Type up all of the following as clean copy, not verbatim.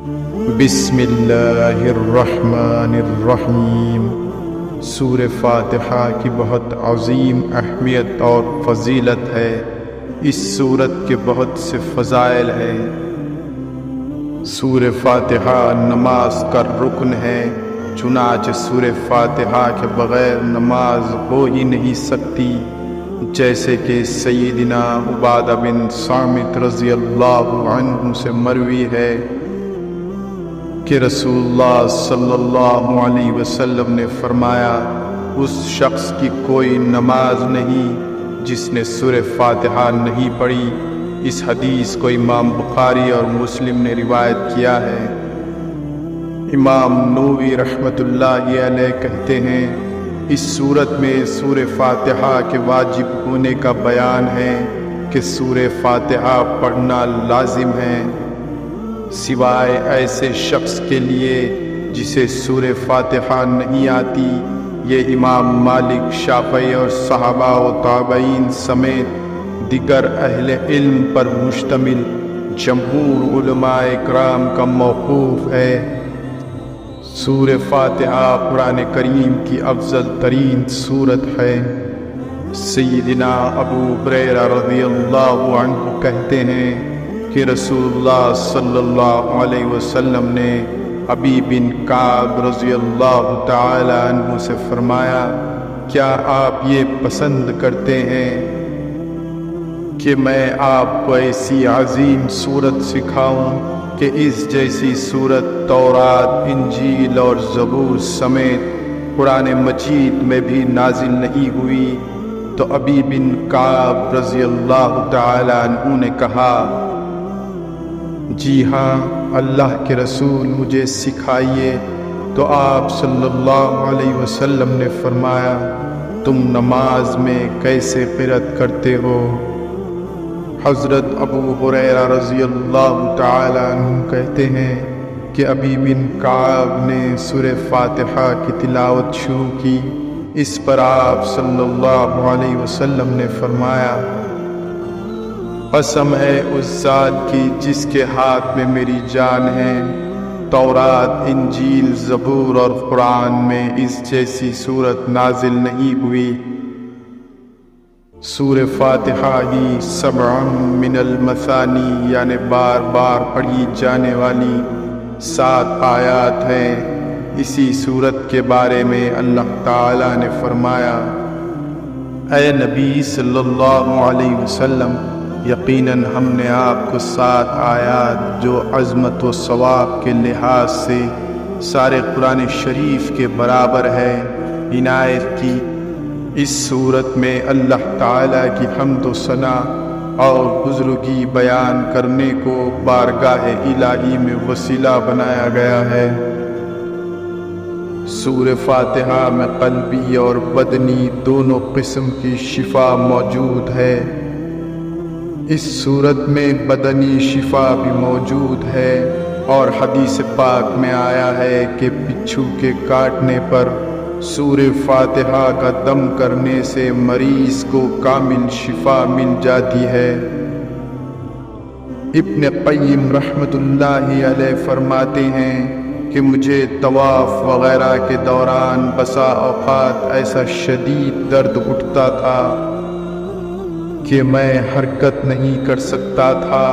بسم اللہ الرحمن الرحیم۔ سورہ فاتحہ کی بہت عظیم اہمیت اور فضیلت ہے۔ اس سورت کے بہت سے فضائل ہیں۔ سورہ فاتحہ نماز کا رکن ہے، چنانچہ سورہ فاتحہ کے بغیر نماز ہو ہی نہیں سکتی، جیسے کہ سیدنا عبادہ بن صامت رضی اللہ عنہ سے مروی ہے کہ رسول اللہ صلی اللہ علیہ وسلم نے فرمایا، اس شخص کی کوئی نماز نہیں جس نے سورہ فاتحہ نہیں پڑھی۔ اس حدیث کو امام بخاری اور مسلم نے روایت کیا ہے۔ امام نووی رحمۃ اللہ علیہ کہتے ہیں، اس سورت میں سورہ فاتحہ کے واجب ہونے کا بیان ہے کہ سورہ فاتحہ پڑھنا لازم ہے، سوائے ایسے شخص کے لیے جسے سورہ فاتحہ نہیں آتی۔ یہ امام مالک، شافعی اور صحابہ و تابعین سمیت دیگر اہل علم پر مشتمل جمہور علماء کرام کا موقوف ہے۔ سورہ فاتحہ قرآن کریم کی افضل ترین سورت ہے۔ سیدنا ابو ہریرہ رضی اللہ عنہ کہتے ہیں کہ رسول اللہ صلی اللہ علیہ وسلم نے ابی بن کعب رضی اللہ تعالی عنہ سے فرمایا، کیا آپ یہ پسند کرتے ہیں کہ میں آپ کو ایسی عظیم سورت سکھاؤں کہ اس جیسی سورت تورات، انجیل اور زبور سمیت قرآن مجید میں بھی نازل نہیں ہوئی؟ تو ابی بن کعب رضی اللہ تعالی عنہ نے کہا، جی ہاں، اللہ کے رسول مجھے سکھائیے۔ تو آپ صلی اللہ علیہ وسلم نے فرمایا، تم نماز میں کیسے قرأت کرتے ہو؟ حضرت ابو ہریرہ رضی اللہ تعالی عنہ کہتے ہیں کہ ابی بن کعب نے سورہ فاتحہ کی تلاوت شروع کی۔ اس پر آپ صلی اللہ علیہ وسلم نے فرمایا، قسم ہے اس ذات کی جس کے ہاتھ میں میری جان ہے، تورات، انجیل، زبور اور قرآن میں اس جیسی صورت نازل نہیں ہوئی۔ سورہ فاتحہ ہی سبع من المثانی یعنی بار بار پڑھی جانے والی 7 آیات ہیں۔ اسی صورت کے بارے میں اللہ تعالی نے فرمایا، اے نبی صلی اللہ علیہ وسلم، یقیناً ہم نے آپ کو 7 آیات جو عظمت و ثواب کے لحاظ سے سارے قرآن شریف کے برابر ہے عنایت کی۔ اس صورت میں اللہ تعالیٰ کی حمد و ثنا اور بزرگی بیان کرنے کو بارگاہ الہی میں وسیلہ بنایا گیا ہے۔ سورہ فاتحہ میں قلبی اور بدنی دونوں قسم کی شفا موجود ہے۔ اس صورت میں بدنی شفا بھی موجود ہے، اور حدیث پاک میں آیا ہے کہ بچھو کے کاٹنے پر سورہ فاتحہ کا دم کرنے سے مریض کو کامل شفا مل جاتی ہے۔ ابن قیم رحمۃ اللہ علیہ فرماتے ہیں کہ مجھے طواف وغیرہ کے دوران بسا اوقات ایسا شدید درد اٹھتا تھا کہ میں حرکت نہیں کر سکتا تھا،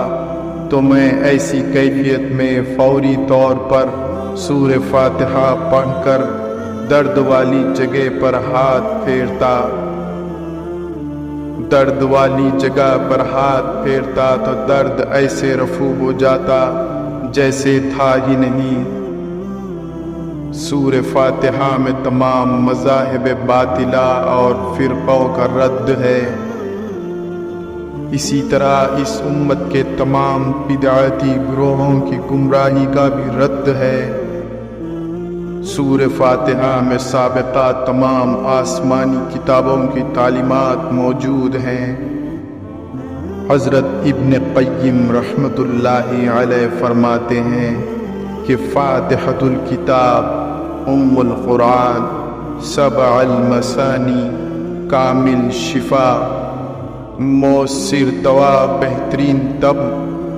تو میں ایسی کیفیت میں فوری طور پر سورہ فاتحہ پڑھ کر درد والی جگہ پر ہاتھ پھیرتا۔ درد والی جگہ پر ہاتھ پھیرتا تو درد ایسے رفع ہو جاتا جیسے تھا ہی نہیں۔ سورہ فاتحہ میں تمام مذاہب باطلہ اور فرقوں کا رد ہے۔ اسی طرح اس امت کے تمام بدعتی گروہوں کی گمراہی کا بھی رد ہے۔ سورہ فاتحہ میں سابقہ تمام آسمانی کتابوں کی تعلیمات موجود ہیں۔ حضرت ابن قیم رحمۃ اللہ علیہ فرماتے ہیں کہ فاتحۃ الکتاب ام القرآن، سبع المثانی، کامل شفا، مؤثر دوا، بہترین طب،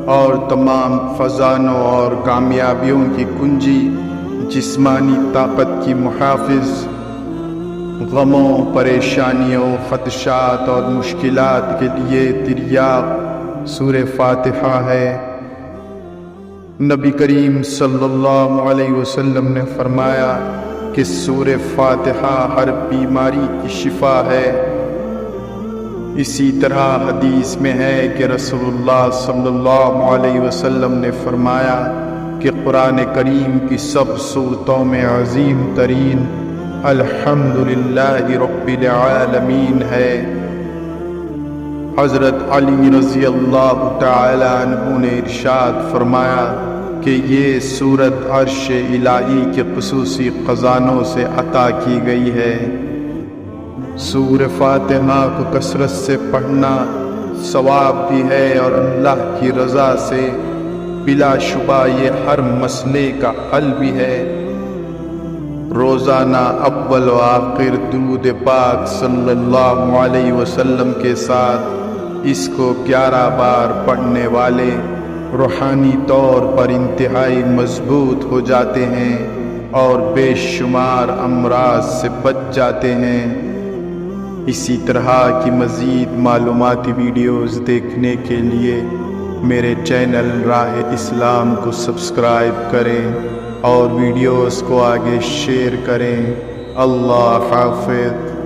اور تمام خزانوں اور کامیابیوں کی کنجی، جسمانی طاقت کی محافظ، غموں، پریشانیوں، خدشات اور مشکلات کے لیے تریاق سورہ فاتحہ ہے۔ نبی کریم صلی اللہ علیہ وسلم نے فرمایا کہ سورہ فاتحہ ہر بیماری کی شفا ہے۔ اسی طرح حدیث میں ہے کہ رسول اللہ صلی اللہ علیہ وسلم نے فرمایا کہ قرآن کریم کی سب سورتوں میں عظیم ترین الحمدللہ رب العالمین ہے۔ حضرت علی رضی اللہ تعالی عنہ نے ارشاد فرمایا کہ یہ سورت عرش الہی کے خصوصی خزانوں سے عطا کی گئی ہے۔ سورہ فاتحہ کو کثرت سے پڑھنا ثواب بھی ہے اور اللہ کی رضا سے بلا شبہ یہ ہر مسئلے کا حل بھی ہے۔ روزانہ اول و آخر درود پاک صلی اللہ علیہ وسلم کے ساتھ اس کو 11 بار پڑھنے والے روحانی طور پر انتہائی مضبوط ہو جاتے ہیں اور بے شمار امراض سے بچ جاتے ہیں۔ اسی طرح کی مزید معلوماتی ویڈیوز دیکھنے کے لیے میرے چینل راہ اسلام کو سبسکرائب کریں اور ویڈیوز کو آگے شیئر کریں۔ اللہ حافظ۔